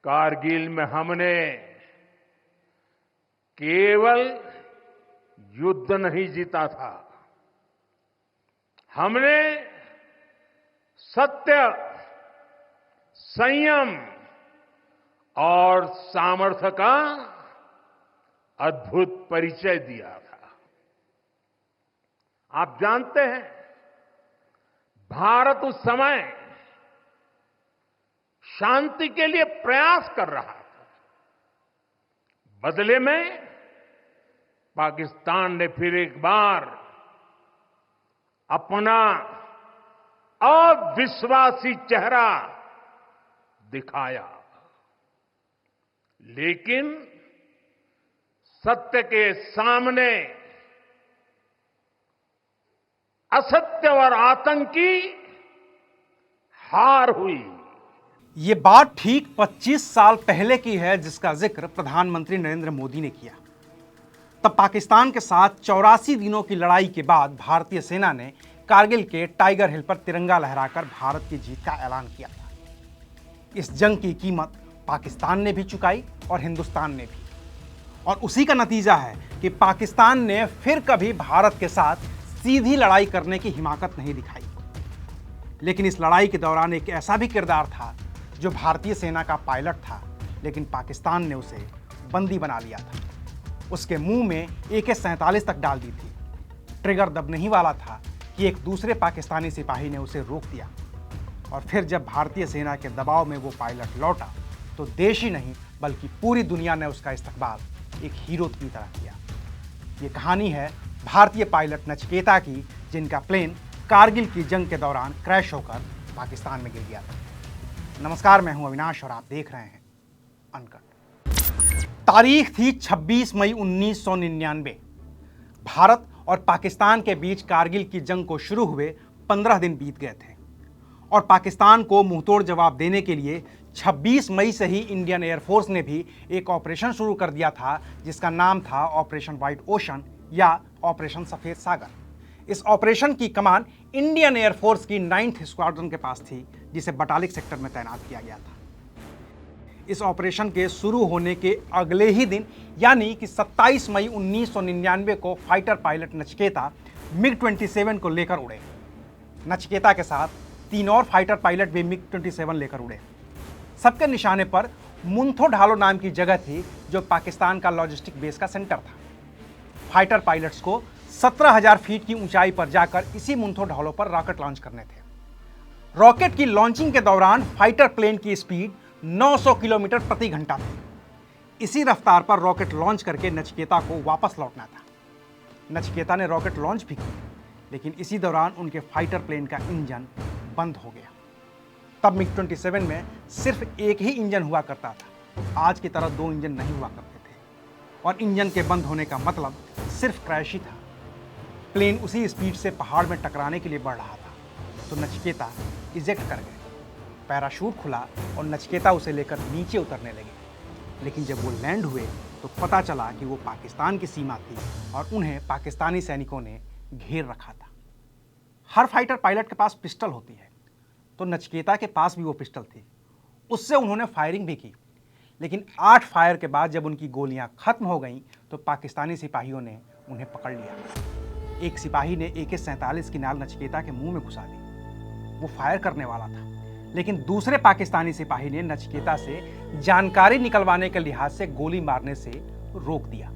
कारगिल में हमने केवल युद्ध नहीं जीता था, हमने सत्य, संयम और सामर्थ्य का अद्भुत परिचय दिया था। आप जानते हैं, भारत उस समय शांति के लिए प्रयास कर रहा था। बदले में पाकिस्तान ने फिर एक बार अपना अविश्वासी चेहरा दिखाया, लेकिन सत्य के सामने असत्य और आतंक की हार हुई। ये बात ठीक 25 साल पहले की है, जिसका जिक्र प्रधानमंत्री नरेंद्र मोदी ने किया। तब पाकिस्तान के साथ 84 दिनों की लड़ाई के बाद भारतीय सेना ने कारगिल के टाइगर हिल पर तिरंगा लहराकर भारत की जीत का ऐलान किया था। इस जंग की कीमत पाकिस्तान ने भी चुकाई और हिंदुस्तान ने भी, और उसी का नतीजा है कि पाकिस्तान ने फिर कभी भारत के साथ सीधी लड़ाई करने की हिमाकत नहीं दिखाई। लेकिन इस लड़ाई के दौरान एक ऐसा भी किरदार था जो भारतीय सेना का पायलट था, लेकिन पाकिस्तान ने उसे बंदी बना लिया था। उसके मुंह में AK-47 तक डाल दी थी। ट्रिगर दबने ही वाला था कि एक दूसरे पाकिस्तानी सिपाही ने उसे रोक दिया, और फिर जब भारतीय सेना के दबाव में वो पायलट लौटा तो देश ही नहीं बल्कि पूरी दुनिया ने उसका इस्तकबाल एक हीरो की तरह किया। ये कहानी है भारतीय पायलट नचिकेता की, जिनका प्लेन कारगिल की जंग के दौरान क्रैश होकर पाकिस्तान में गिर गया था। नमस्कार, मैं हूं अविनाश और आप देख रहे हैं अनकट। तारीख थी 26 मई 1999। भारत और पाकिस्तान के बीच कारगिल की जंग को शुरू हुए 15 दिन बीत गए थे, और पाकिस्तान को मुंहतोड़ जवाब देने के लिए 26 मई से ही इंडियन एयरफोर्स ने भी एक ऑपरेशन शुरू कर दिया था, जिसका नाम था ऑपरेशन व्हाइट ओशन या ऑपरेशन सफेद सागर। इस ऑपरेशन की कमान इंडियन एयरफोर्स की 9th स्क्वाड्रन के पास थी, जिसे बटालिक सेक्टर में तैनात किया गया था। इस ऑपरेशन के शुरू होने के अगले ही दिन यानी कि 27 मई 1999 को फाइटर पायलट नचिकेता MiG-27 को लेकर उड़े। नचिकेता के साथ 3 और फाइटर पायलट भी MiG-27 लेकर उड़े। सबके निशाने पर मुंथो ढालो नाम की जगह थी, जो पाकिस्तान का लॉजिस्टिक बेस का सेंटर था। फाइटर पायलट्स को 17,000 फीट की ऊंचाई पर जाकर इसी मुंथो ढालो पर रॉकेट लॉन्च करने थे। रॉकेट की लॉन्चिंग के दौरान फाइटर प्लेन की स्पीड 900 किलोमीटर प्रति घंटा थी। इसी रफ्तार पर रॉकेट लॉन्च करके नचिकेता को वापस लौटना था। नचिकेता ने रॉकेट लॉन्च भी की, लेकिन इसी दौरान उनके फाइटर प्लेन का इंजन बंद हो गया। तब MiG-27 में सिर्फ एक ही इंजन हुआ करता था। आज की तरह 2 इंजन नहीं हुआ करते थे, और इंजन के बंद होने का मतलब सिर्फ क्रैश ही था। प्लेन उसी स्पीड से पहाड़ में टकराने के लिए बढ़ रहा था, तो नचिकेता इजेक्ट कर गए। पैराशूट खुला और नचिकेता उसे लेकर नीचे उतरने लगे, लेकिन जब वो लैंड हुए तो पता चला कि वो पाकिस्तान की सीमा थी और उन्हें पाकिस्तानी सैनिकों ने घेर रखा था। हर फाइटर पायलट के पास पिस्टल होती है, तो नचिकेता के पास भी वो पिस्टल थी। उससे उन्होंने फायरिंग भी की, लेकिन 8 फायर के बाद जब उनकी गोलियां खत्म हो गईं तो पाकिस्तानी सिपाहियों ने उन्हें पकड़ लिया। एक सिपाही ने AK-47 की नाल नचिकेता के मुंह में घुसा दी। वो फायर करने वाला था, लेकिन दूसरे पाकिस्तानी सिपाही ने नचिकेता से जानकारी निकलवाने के लिहाज से गोली मारने से रोक दिया,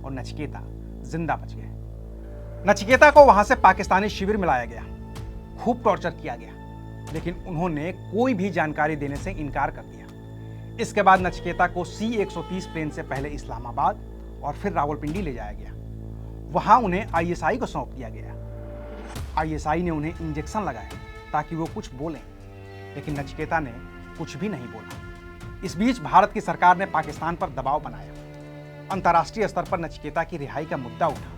और नचिकेता जिंदा बच गए। नचिकेता को वहां से पाकिस्तानी शिविर में लाया गया। खूब टॉर्चर किया गया, लेकिन उन्होंने कोई भी जानकारी देने से इनकार कर दिया। इसके बाद नचिकेता को C-130 प्लेन से पहले इस्लामाबाद और फिर रावलपिंडी ले जाया गया। वहां उन्हें ISI को सौंप दिया गया। ISI ने उन्हें इंजेक्शन लगाए ताकि वो कुछ बोलें, लेकिन नचिकेता ने कुछ भी नहीं बोला। इस बीच भारत की सरकार ने पाकिस्तान पर दबाव बनाया। अंतर्राष्ट्रीय स्तर पर नचिकेता की रिहाई का मुद्दा उठा।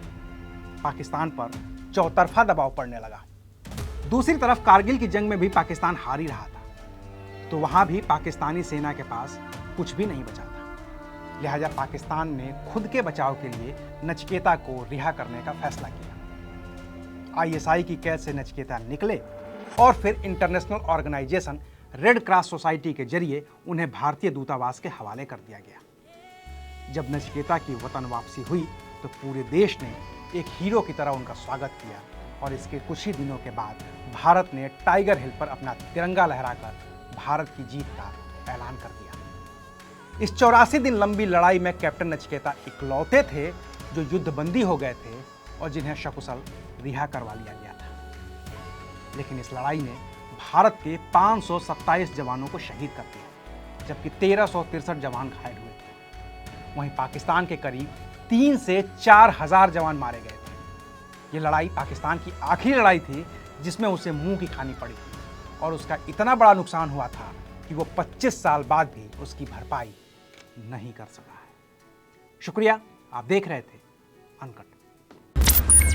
पाकिस्तान पर चौतरफा दबाव पड़ने लगा। दूसरी तरफ कारगिल की जंग में भी पाकिस्तान हार ही रहा था, तो वहां भी पाकिस्तानी सेना के पास कुछ भी नहीं बचा था। लिहाजा पाकिस्तान ने खुद के बचाव के लिए नचिकेता को रिहा करने का फैसला किया। ISI की कैद से नचिकेता निकले और फिर international organisation Red Cross Society के जरिए उन्हें भारतीय दूतावास के हवाले कर दिया गया। जब नचिकेता की वतन वापसी हुई तो पूरे देश ने एक हीरो की तरह उनका स्वागत किया और इसके कुछ ही दिनों के बाद भारत ने टाइगर हिल पर अपना तिरंगा लहराकर भारत की जीत का ऐलान कर दिया। इस 84 दिन लंबी लड़ाई में कैप्टन नचिकेता इकलौते थे जो युद्धबंदी हो गए थे और जिन्हें सकुशल रिहा करवा लिया गया था। लेकिन इस लड़ाई ने भारत के 527 जवानों को शहीद कर दिया, जबकि 1363 जवान घायल हुए थे। वहीं पाकिस्तान के करीब 3 से 4 हजार जवान मारे गए थे। ये लड़ाई पाकिस्तान की आखिरी लड़ाई थी जिसमें उसे मुंह की खानी पड़ी थी और उसका इतना बड़ा नुकसान हुआ था कि वो 25 साल बाद भी उसकी भरपाई नहीं कर सका है। शुक्रिया, आप देख रहे थे अनकट।